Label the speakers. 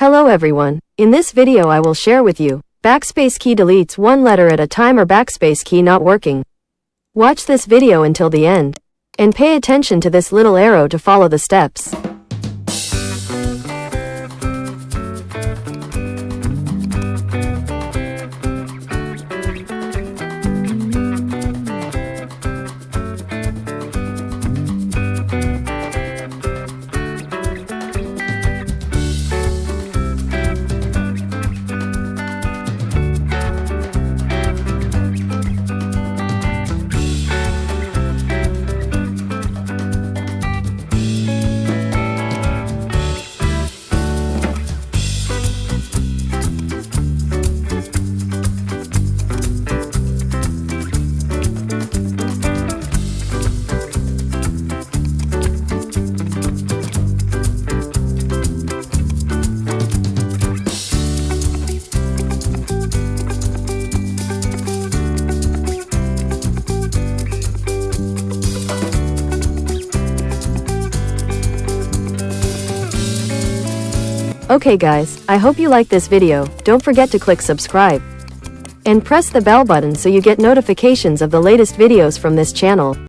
Speaker 1: Hello everyone. In this video I will share with you, backspace key deletes one letter at a time or backspace key not working. Watch this video until the end. And pay attention to this little arrow to follow the steps. Okay guys, I hope you like this video. Don't forget to click subscribe and press the bell button so you get notifications of the latest videos from this channel.